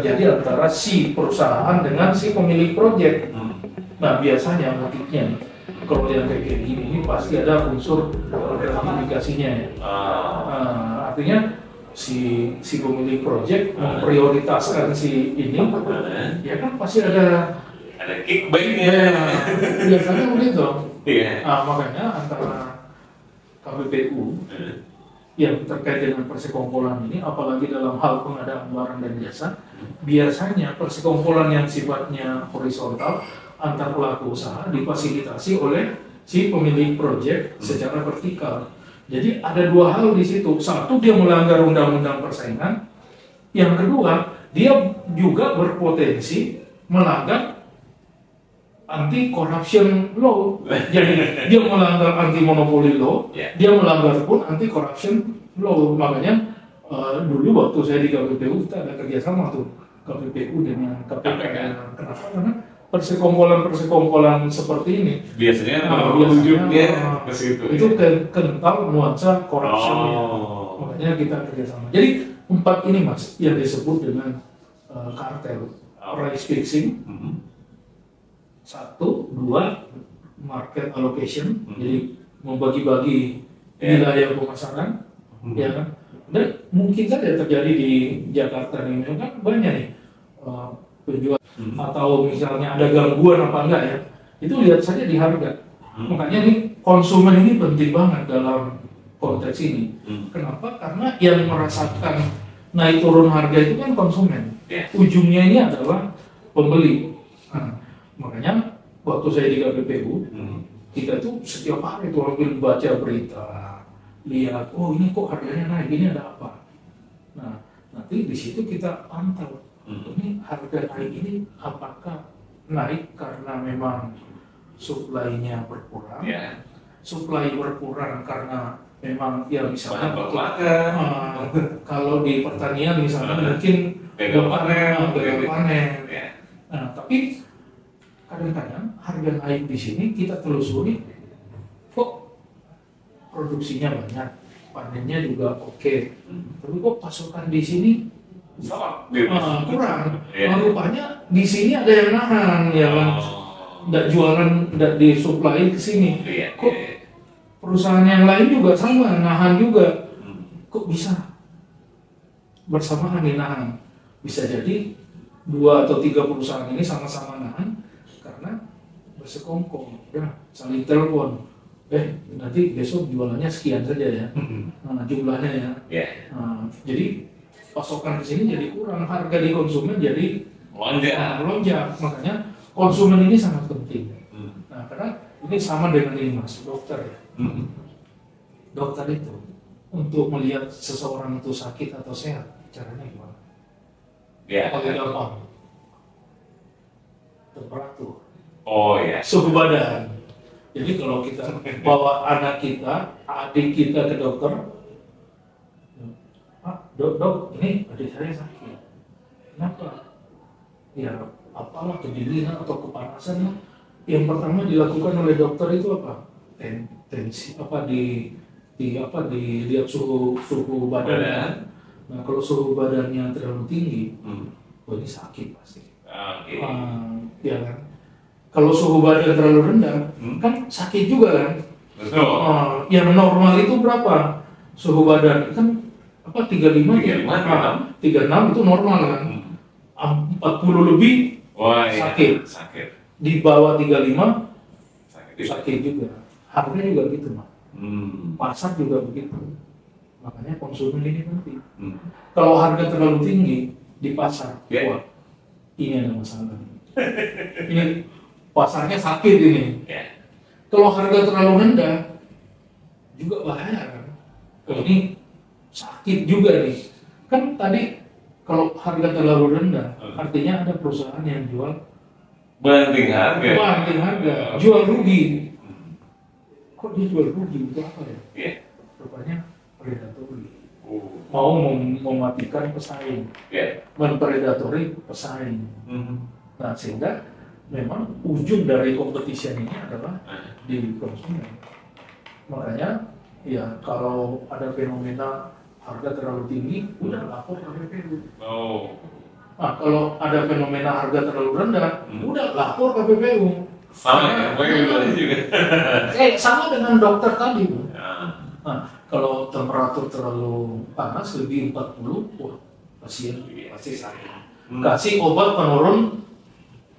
terjadi antara si perusahaan dengan si pemilik proyek. Nah biasanya motifnya kalau yang kayak gini ini pasti ada unsur gratifikasinya ya. Artinya si pemilik proyek memprioritaskan si ini, ya kan pasti ada kickbacknya. Biasanya begitu. Iya. Makanya antara KPPU yang terkait dengan persekongkolan ini, apalagi dalam hal pengadaan barang dan jasa, biasanya persekongkolan yang sifatnya horizontal antar pelaku usaha difasilitasi oleh si pemilik proyek secara vertikal. Jadi ada dua hal di situ. Satu, dia melanggar undang-undang persaingan. Yang kedua, dia juga berpotensi melanggar anti corruption law. Jadi dia melanggar anti monopoli law, dia melanggar pun anti corruption law. Makanya dulu waktu saya di KPPU kita ada kerjasama tuh KPPU dengan KPK. Kenapa? Karena persekongkolan seperti ini biasanya ujungnya ke situ. Itu kental nuansa corruption. Makanya kita kerjasama. Jadi 4 ini Mas yang disebut dengan kartel. Price fixing. 1, 2, market allocation, jadi membagi-bagi wilayah pemasaran, ya kan? Dan mungkin saja terjadi di Jakarta ini, kan banyak nih penjual atau misalnya ada gangguan apa enggak ya, itu lihat saja di harga. Makanya nih konsumen ini penting banget dalam konteks ini. Kenapa? Karena yang merasakan naik turun harga itu kan konsumen. Ujungnya ini adalah pembeli. Makanya waktu saya di KPPU, kita tuh setiap hari tuh ambil baca berita, lihat, oh ini kok harganya naik, ini ada apa? Nah, nanti di situ kita pantau, ini harga naik ini apakah naik karena memang supply-nya berkurang, supply berkurang karena memang ya misalnya kalau di pertanian misalnya mungkin gagal panen. Nah, tapi kadang-kadang harga naik di sini kita telusuri, kok produksinya banyak, panennya juga oke, tapi kok pasokan di sini kurang. Rupanya di sini ada yang nahan, ya kan? Nggak jualan, nggak disuplai ke sini. Kok perusahaan yang lain juga sama, nahan juga. Kok bisa bersamaan nih nahan? Bisa jadi 2 atau 3 perusahaan ini sama-sama nahan karena bersekongkol, ya saling telepon. Nanti besok jualannya sekian saja ya, jumlahnya ya. Jadi pasokan di sini jadi kurang, harga di konsumen jadi melonjak. Makanya konsumen ini sangat penting. Nah, karena ini sama dengan ini Mas, dokter ya. Dokter itu untuk melihat seseorang itu sakit atau sehat, caranya gimana? Paling gampang, temperatur, suhu badan. Jadi kalau kita bawa anak kita, adik kita ke dokter, dok, ini adik saya sakit. Kenapa? Ya, apalah kedinginan atau kepanasan. Yang pertama dilakukan oleh dokter itu apa? Tensi dilihat suhu badan. Nah, kalau suhu badannya terlalu tinggi, ini sakit pasti. Ya kan? Kalau suhu badan terlalu rendah, kan sakit juga kan? Betul. Yang normal itu berapa? Suhu badan kan 35 ya? 36 itu normal kan? 40 lebih sakit. Di bawah 35 sakit juga. Harga juga gitu Mas. Pasar juga begitu. Makanya konsumen ini penting. Kalau harga terlalu tinggi di pasar, wah, ini ada masalah. Ini pasarnya sakit ini. Kalau harga terlalu rendah, juga bahaya kan. Ini sakit juga nih. Kan tadi kalau harga terlalu rendah, artinya ada perusahaan yang jual banting harga, jual rugi. Kok dia jual rugi itu apa ya? Rupanya predatori. Mau mematikan pesaing, mempredatori pesaing. Nah, sehingga memang ujung dari competition ini adalah di konsumen. Makanya ya kalau ada fenomena harga terlalu tinggi, udah lapor KPPU. Kalau ada fenomena harga terlalu rendah, udah lapor ke PPU. Sama ya, pokoknya juga. Sama dengan dokter tadi, Bu. Ya. Kalau temperatur terlalu panas, lebih 40, wah, pasien pasti sakit. Kasih obat penurun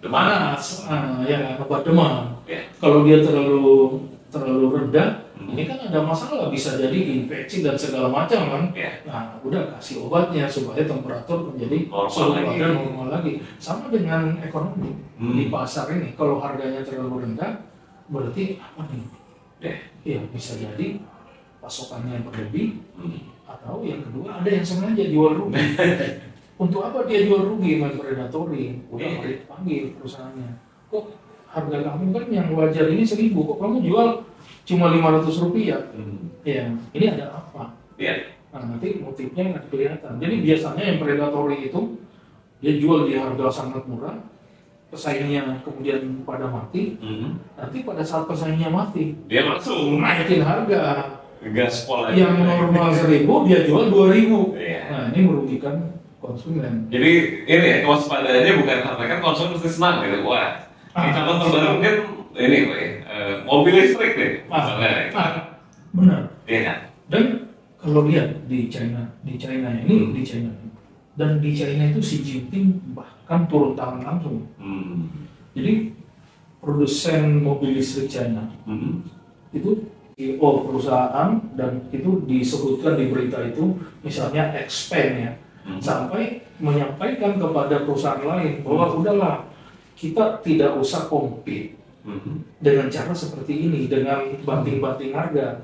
panas, ya obat demam. Kalau dia terlalu rendah, ini kan ada masalah, bisa jadi infeksi dan segala macam kan. Nah, udah kasih obatnya supaya temperatur menjadi normal lagi. Sama dengan ekonomi di pasar ini, kalau harganya terlalu rendah, berarti apa nih? Ya bisa jadi pasokannya yang berlebih, atau yang kedua ada yang sengaja jual rugi. Untuk apa dia jual rugi? Main predatory. Udah panggil perusahaannya. Kok harga kamu kan yang wajar ini 1.000, kok kamu jual cuma 500 rupiah? Ya, ini ada apa? Nah, nanti motifnya nggak kelihatan. Jadi biasanya yang predatory itu dia jual di harga sangat murah, pesaingnya kemudian pada mati. Nanti pada saat pesaingnya mati, dia langsung naikin harga. Gaspol aja. Yang normal 1.000 dia jual 2.000. Nah, ini merugikan konsumen. Jadi ini kewaspadaannya bukan karena kan konsumen mesti senang gitu. Wah, ini contoh terbaru mungkin ini mobil listrik nih. Benar. Iya kan? Dan kalau lihat di China ini di China, dan di China itu Xi Jinping bahkan turun tangan langsung. Jadi produsen mobil listrik China itu CEO perusahaan, dan itu disebutkan di berita itu misalnya Xpeng ya, sampai menyampaikan kepada perusahaan lain bahwa udahlah, kita tidak usah compete dengan cara seperti ini, dengan banting-banting harga,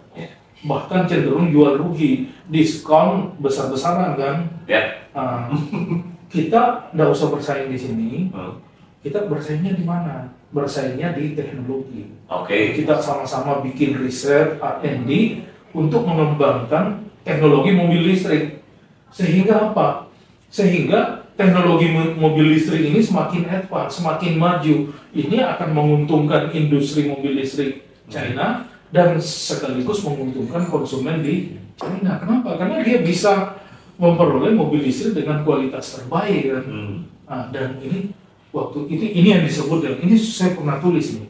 bahkan cenderung jual rugi, diskon besar-besaran kan. Kita tidak usah bersaing di sini, kita bersaingnya di mana? Bersaingnya di teknologi. Kita sama-sama bikin riset R&D untuk mengembangkan teknologi mobil listrik. Sehingga apa? Sehingga teknologi mobil listrik ini semakin advance, semakin maju. Ini akan menguntungkan industri mobil listrik China dan sekaligus menguntungkan konsumen di China. Kenapa? Karena dia bisa memperoleh mobil listrik dengan kualitas terbaik kan. Dan ini ini yang disebut dengan, ini saya pernah tulis nih,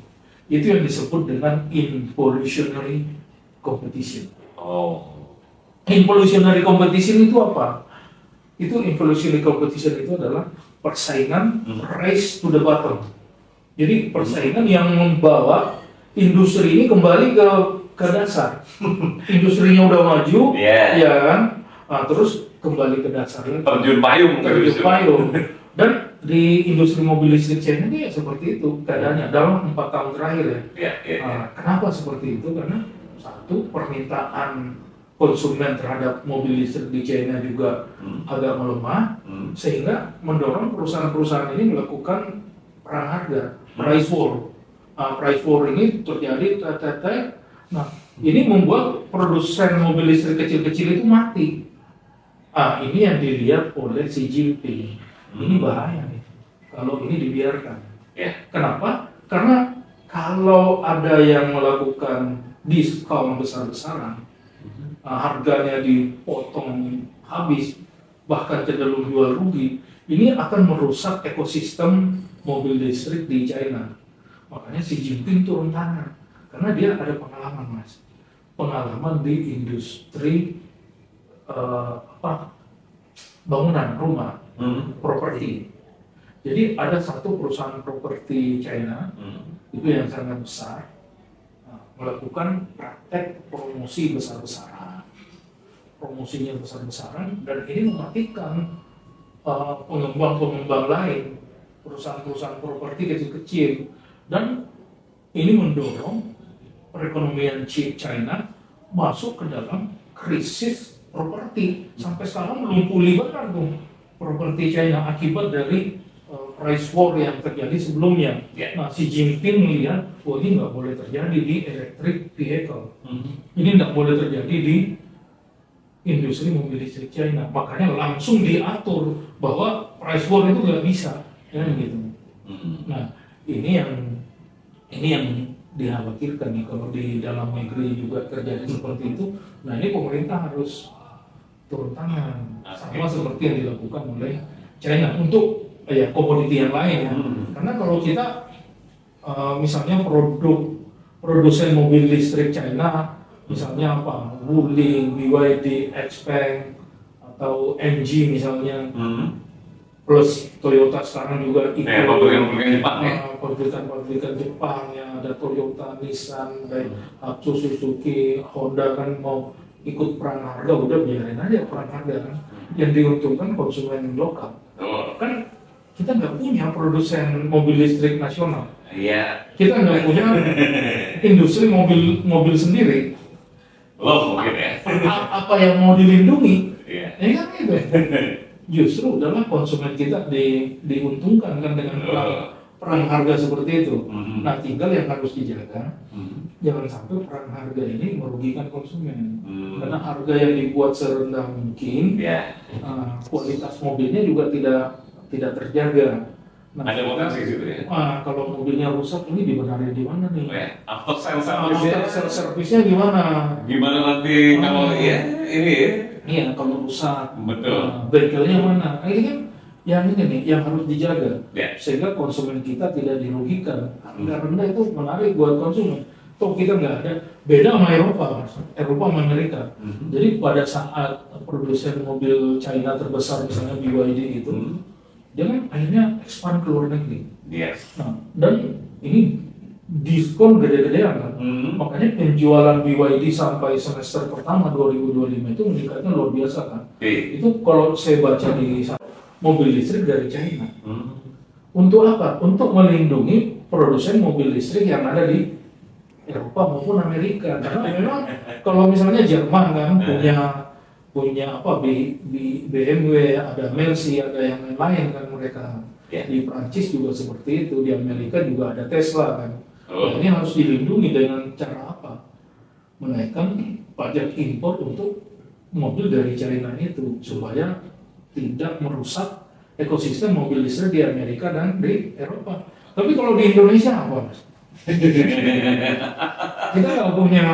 itu yang disebut dengan involutionary competition. Involutionary competition itu apa? Involutionary competition itu adalah persaingan race to the bottom. Jadi persaingan yang membawa industri ini kembali ke dasar. Industrinya udah maju, ya kan? Terus kembali ke dasar. Terjun payung. Dan di industri mobil listrik China itu ya seperti itu keadaannya dalam 4 tahun terakhir ya. Kenapa seperti itu? Karena satu, permintaan konsumen terhadap mobil listrik di China juga agak melemah, sehingga mendorong perusahaan-perusahaan ini melakukan perang harga, price war. Price war ini terjadi, nah ini membuat produsen mobil listrik kecil-kecil itu mati. Ini yang dilihat oleh Xi Jinping. Ini bahaya nih, kalau ini dibiarkan. Kenapa? Karena kalau ada yang melakukan diskon besar-besaran, harganya dipotong habis, bahkan cenderung jual rugi, ini akan merusak ekosistem mobil listrik di China. Makanya Xi Jinping turun tangan, karena dia ada pengalaman, Mas. Pengalaman di industri bangunan rumah, properti. Jadi ada satu perusahaan properti China itu yang sangat besar, melakukan praktek promosi besar-besaran, promosinya besar-besaran, dan ini mematikan pengembang-pengembang lain, perusahaan-perusahaan properti kecil-kecil, dan ini mendorong perekonomian China masuk ke dalam krisis properti. Sampai sekarang belum pulih benar tuh properti China akibat dari price war yang terjadi sebelumnya. Nah, Xi Jinping melihat, ini nggak boleh terjadi di electric vehicle. Ini nggak boleh terjadi di industri mobil listrik China. Makanya langsung diatur bahwa price war itu nggak bisa, gitu. Nah, ini yang dikhawatirkan nih, kalau di dalam negeri juga terjadi seperti itu. Nah, ini pemerintah harus turun tangan, sama seperti yang dilakukan oleh China untuk ya komoditi yang lain ya. Karena kalau kita misalnya produsen mobil listrik China, misalnya apa, Wuling, BYD, XPeng atau MG misalnya, plus Toyota sekarang juga ikut pabrikan Jepang ya. Pabrikan Jepang ya, ada Toyota, Nissan, Hatsu, Suzuki, Honda kan mau ikut perang harga, udah biarin aja perang harga kan. Yang diuntungkan konsumen lokal. Kan kita nggak punya produsen mobil listrik nasional. Iya. Kita nggak punya industri mobil sendiri. Mungkin ya. Apa yang mau dilindungi? Iya. Ya kan gitu. Justru adalah konsumen kita diuntungkan kan dengan perang harga seperti itu. Nah, tinggal yang harus dijaga, jangan sampai perang harga ini merugikan konsumen. Karena harga yang dibuat serendah mungkin, kualitas mobilnya juga tidak terjaga. Nah, ada potensi gitu ya. Kalau mobilnya rusak, ini dibenarin di mana nih? After sales service-nya gimana? Gimana nanti kalau ya ini ya? Iya, kalau rusak, betul. bengkelnya mana? Ini kan yang ini nih, yang harus dijaga, sehingga konsumen kita tidak dirugikan. Harga rendah itu menarik buat konsumen. Toh kita nggak ada beda sama Eropa sama Amerika. Jadi pada saat produsen mobil China terbesar misalnya BYD itu, dia kan akhirnya expand ke luar negeri. Nah, dan ini diskon gede-gedean kan. Makanya penjualan BYD sampai semester pertama 2025 itu meningkatnya luar biasa kan. Itu kalau saya baca di mobil listrik dari China. Untuk apa? Untuk melindungi produsen mobil listrik yang ada di Eropa maupun Amerika. Karena memang kalau misalnya Jerman kan punya apa BMW, ada Mercy, ada yang lain kan mereka. Di Prancis juga seperti itu, di Amerika juga ada Tesla kan. Nah, ini harus dilindungi dengan cara apa? Menaikkan pajak impor untuk mobil dari China itu supaya tidak merusak ekosistem mobil listrik di Amerika dan di Eropa. Tapi kalau di Indonesia apa? Kita nggak punya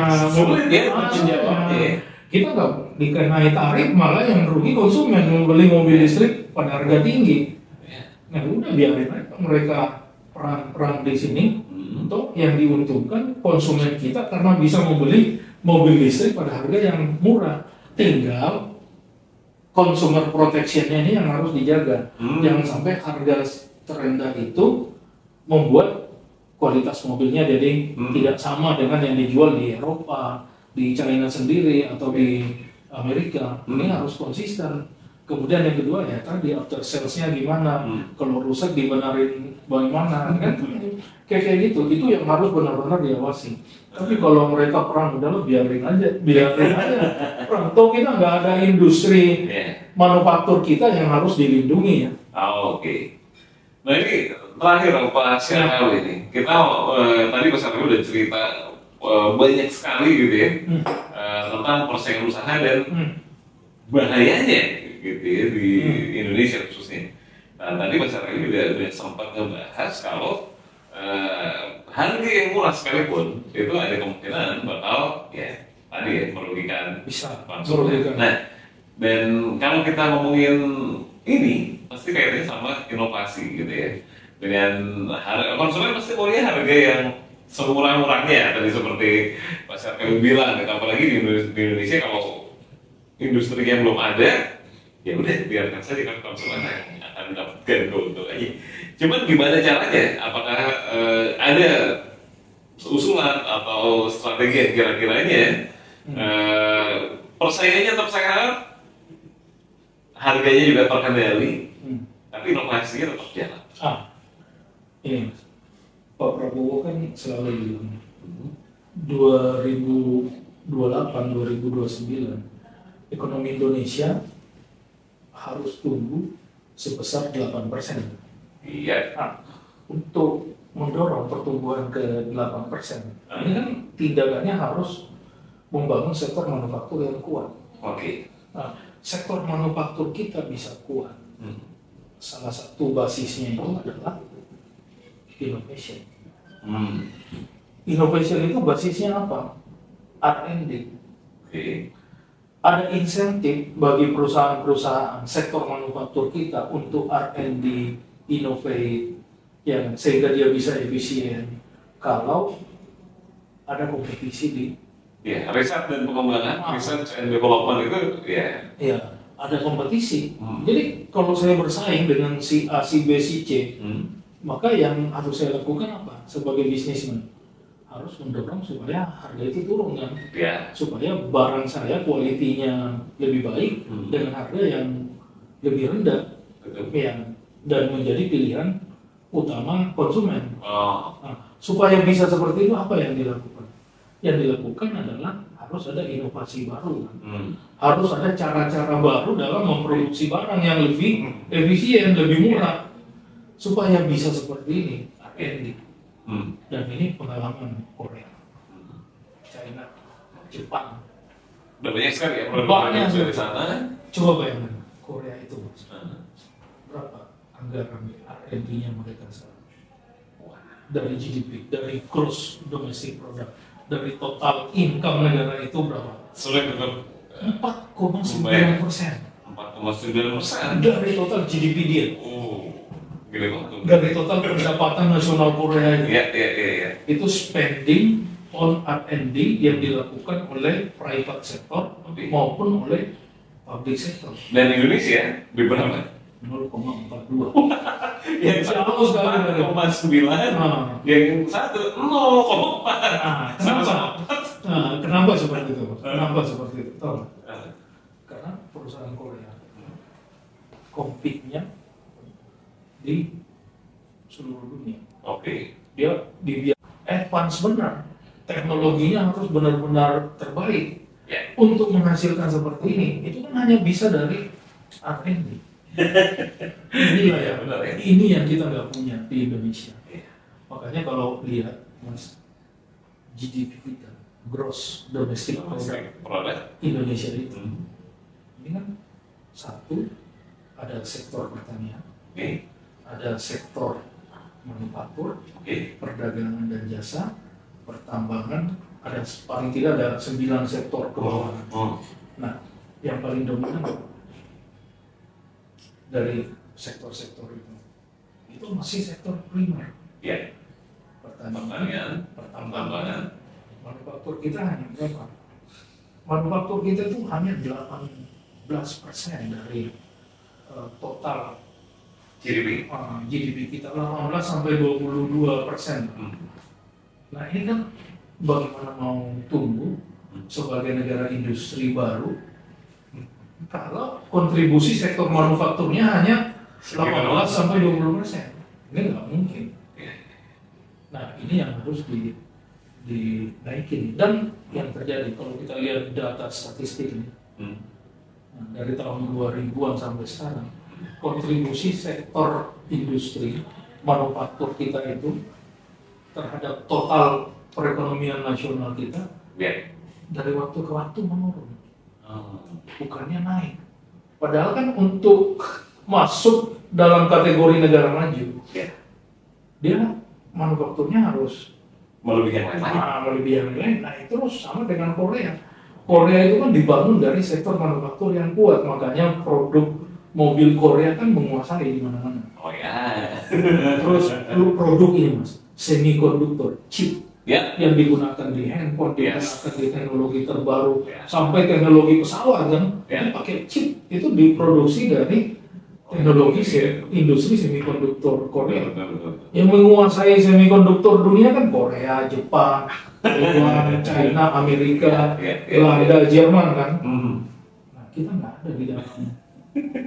kita nggak dikenai tarif, malah yang rugi konsumen membeli mobil listrik pada harga tinggi. Nah udah biarin aja mereka perang di sini. Untuk yang diuntungkan konsumen kita karena bisa membeli mobil listrik pada harga yang murah. Tinggal consumer protection-nya ini yang harus dijaga. Jangan sampai harga terendah itu membuat kualitas mobilnya jadi tidak sama dengan yang dijual di Eropa, di China sendiri atau di Amerika. Ini harus konsisten. Kemudian yang kedua ya tadi after sales-nya gimana, kalau rusak dibenarin bagaimana kan, kayak gitu. Itu yang harus benar-benar diawasi. Tapi kalau mereka perang udahlah biarin aja perang. Toh kita nggak ada industri manufaktur kita yang harus dilindungi ya. Oke. Nah ini terakhir Pak Syaril ini, kita tadi Pak Syaril udah cerita banyak sekali gitu ya tentang persaingan usaha dan bahayanya gitu ya di Indonesia khususnya. Nah, tadi Mas Arif udah sempat ngebahas kalau harga yang murah sekalipun itu ada kemungkinan bakal ya tadi ya merugikan konsumen. Nah, dan kalau kita ngomongin ini pasti kaitannya sama inovasi gitu ya. Dengan harga konsumen pasti maunya harga yang semurah-murahnya tadi seperti Mas Arif bilang, apalagi di Indonesia kalau industri yang belum ada ya udah biarkan saja kan konsumen yang akan mendapatkan keuntungannya. Cuman gimana caranya? Apakah ada usulan atau strategi yang kira-kiranya persaingannya tetap sehat, harganya juga terkendali, tapi inovasinya tetap jalan. Ini Pak Prabowo kan selalu bilang 2028-2029 ekonomi Indonesia harus tumbuh sebesar 8%. Iya. Untuk mendorong pertumbuhan ke 8%, ini kan tindakannya harus membangun sektor manufaktur yang kuat. Nah, sektor manufaktur kita bisa kuat. Salah satu basisnya itu adalah innovation. Innovation itu basisnya apa? R&D. ada insentif bagi perusahaan-perusahaan sektor manufaktur kita untuk R&D, innovate, ya, sehingga dia bisa efisien. Kalau ada kompetisi di riset dan pengembangan, research and development itu ada kompetisi. Jadi kalau saya bersaing dengan si A, si B, si C, maka yang harus saya lakukan apa? Sebagai bisnismen harus mendorong supaya harga itu turun kan, supaya barang saya kualitinya lebih baik dengan harga yang lebih rendah, dan menjadi pilihan utama konsumen. Nah, supaya bisa seperti itu apa yang dilakukan? Yang dilakukan adalah harus ada inovasi baru, harus ada cara-cara baru dalam memproduksi barang yang lebih efisien, lebih murah, supaya bisa seperti ini R&D. Dan ini pengalaman Korea, China, Jepang. Banyak sekali ya Banyak dari sana. Coba bayangkan Korea itu berapa anggaran R&D-nya mereka sekarang? Dari GDP, dari gross domestic product, dari total income negara itu berapa? Sulit untuk 4,9%. 4,9% dari total GDP dia. Gede banget. Dari total pendapatan nasional Korea itu. Iya. Itu spending on R&D yang dilakukan oleh private sector maupun oleh public sector. Dan Indonesia di berapa? 0,42. Yang jauh sekali dari 4,9, yang satu 0,4. Kenapa seperti itu? Tahu nggak? Karena perusahaan Korea compete-nya di seluruh dunia. Dia advance benar, teknologinya harus benar-benar terbaik untuk menghasilkan seperti ini. Itu kan hanya bisa dari R&D. Inilah ini yang kita nggak punya di Indonesia. Makanya kalau lihat Mas, GDP kita, gross domestic product Indonesia itu, ini kan satu, ada sektor pertanian, ada sektor manufaktur, perdagangan dan jasa, pertambangan, ada paling tidak ada 9 sektor keuangan. Nah, yang paling dominan dari sektor-sektor itu masih sektor primer. Pertanian, pertambangan, manufaktur kita hanya berapa? Manufaktur kita itu hanya 18% dari total GDP kita, 18 sampai 22%. Nah ini kan bagaimana mau tumbuh sebagai negara industri baru kalau kontribusi sektor manufakturnya hanya 18 sampai 20%. Ini nggak mungkin. Nah ini yang harus dinaikin. Dan yang terjadi kalau kita lihat data statistik ini, dari tahun 2000-an sampai sekarang, kontribusi sektor industri manufaktur kita itu terhadap total perekonomian nasional kita dari waktu ke waktu menurun, bukannya naik. Padahal kan untuk masuk dalam kategori negara maju, dia manufakturnya harus melebihi yang lain. Nah itu terus sama dengan Korea. Korea itu kan dibangun dari sektor manufaktur yang kuat, makanya produk mobil Korea kan menguasai di mana-mana. Terus produk ini Mas, semikonduktor, chip, yang digunakan di handphone, digunakan di teknologi terbaru, sampai teknologi pesawat kan, pakai chip itu diproduksi dari teknologi industri semikonduktor Korea. Yang menguasai semikonduktor dunia kan Korea, Jepang, Taiwan, China, Amerika, Belanda, Jerman kan. Nah kita nggak ada di dalamnya.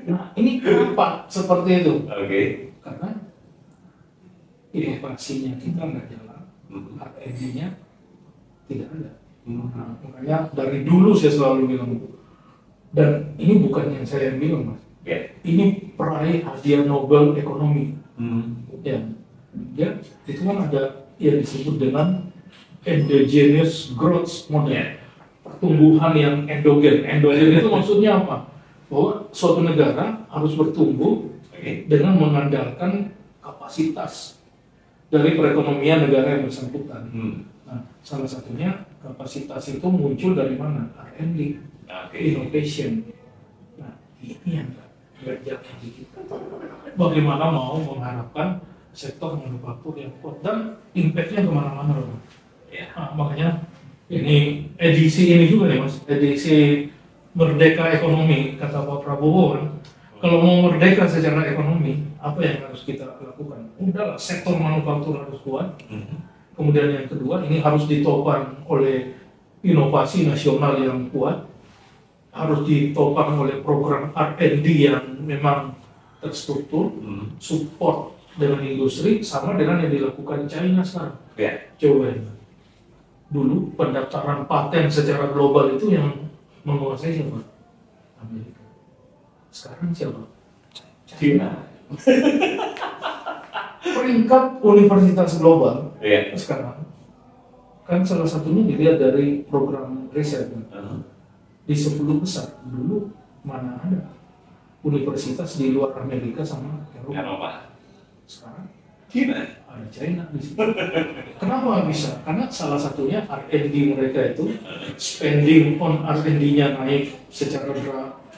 Nah ini kenapa seperti itu? Karena inovasinya kita nggak jalan, R&D-nya tidak ada. Nah, makanya dari dulu saya selalu bilang, dan ini bukan yang saya bilang Mas, ini peraih hadiah Nobel ekonomi. Itu kan ada yang disebut dengan endogenous growth model, pertumbuhan yang endogen. Endogen itu maksudnya apa? Bahwa suatu negara harus bertumbuh dengan mengandalkan kapasitas dari perekonomian negara yang bersangkutan. Nah, salah satunya kapasitas itu muncul dari mana? R&D. innovation. Nah, ini yang nggak jalan di kita. Bagaimana mau mengharapkan sektor manufaktur yang kuat dan impact-nya kemana-mana loh. Nah, makanya ini edisi ini juga nih Mas, edisi Merdeka Ekonomi kata Pak Prabowo kan. Kalau mau merdeka secara ekonomi, apa yang harus kita lakukan? Udahlah, sektor manufaktur harus kuat. Kemudian yang kedua, ini harus ditopang oleh inovasi nasional yang kuat, harus ditopang oleh program R&D yang memang terstruktur, support dengan industri, sama dengan yang dilakukan China sekarang. Coba dulu pendaftaran paten secara global itu yang menguasai siapa? Amerika. Sekarang siapa? China. Peringkat universitas global sekarang kan salah satunya dilihat dari program riset kan? Di 10 besar dulu mana ada universitas di luar Amerika sama Eropa. Sekarang China. Ada China di situ. Kenapa bisa? Karena salah satunya R&D mereka itu spending on R&D-nya naik secara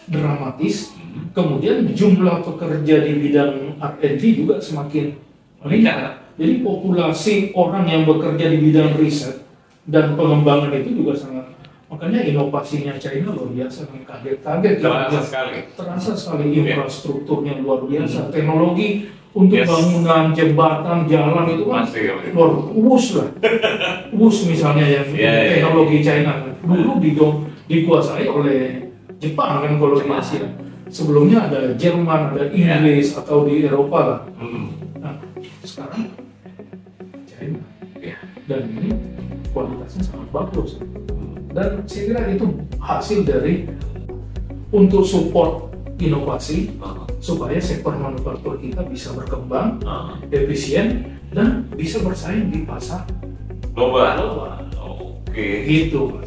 dramatis. Kemudian jumlah pekerja di bidang R&D juga semakin meningkat. Jadi populasi orang yang bekerja di bidang riset dan pengembangan itu juga sangat. Makanya inovasinya China luar biasa, kaget-kaget. Terasa sekali infrastrukturnya luar biasa. Teknologi untuk bangunan, jembatan, jalan itu kan luar WUS lah. WUS misalnya yang teknologi China dulu dikuasai oleh Jepang kan kalau di Asia. Sebelumnya ada Jerman, ada Inggris atau di Eropa lah. Nah, sekarang China. Dan ini kualitasnya sangat bagus. Dan saya kira itu hasil dari untuk support inovasi supaya sektor manufaktur kita bisa berkembang, efisien, dan bisa bersaing di pasar global. Gitu.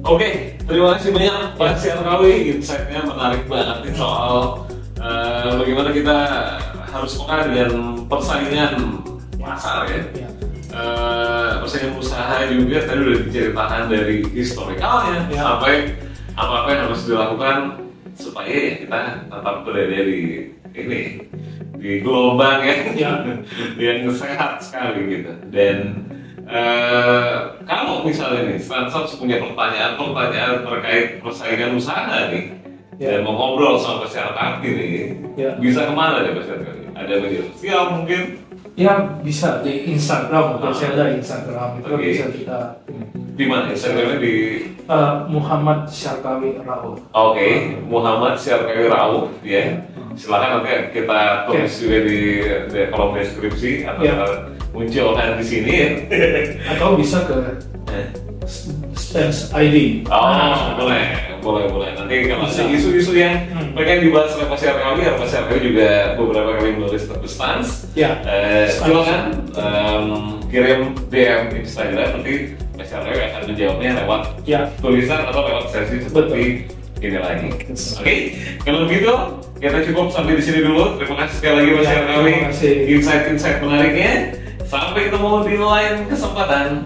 Oke, terima kasih banyak Pak Syarkawi, insight-nya menarik banget nih soal bagaimana kita harus peka dengan persaingan pasar ya. Persaingan usaha juga tadi udah diceritakan dari historikalnya sampai apa yang harus dilakukan supaya ya kita tetap berada di gelombang yang sehat sekali gitu. Dan kalau misalnya nih Stransoft punya pertanyaan terkait persaingan usaha nih dan mau ngobrol sama Pak Syarkawi nih, bisa kemana deh Pak Syarkawi? Ada media sosial mungkin? Ya bisa di Instagram, saya ada Instagram itu bisa kita. Di mana Instagramnya? Di Muhammad Syarkawi Rauf. Oke, Muhammad Syarkawi Rauf ya. Silakan nanti kita tulis juga di kolom deskripsi atau munculkan di sini ya. Atau bisa ke Stance ID. Boleh. Nanti kalau ada isu-isu yang pengen dibahas oleh Pak Syarkawi juga beberapa kali menulis ke Stance. Silakan kirim DM Instagram, nanti Pak Syarkawi akan menjawabnya lewat tulisan atau lewat sesi seperti ini lagi. Oke, kalau begitu kita cukup sampai di sini dulu. Terima kasih sekali lagi Pak Syarkawi, insight menariknya. Sampai ketemu di lain kesempatan.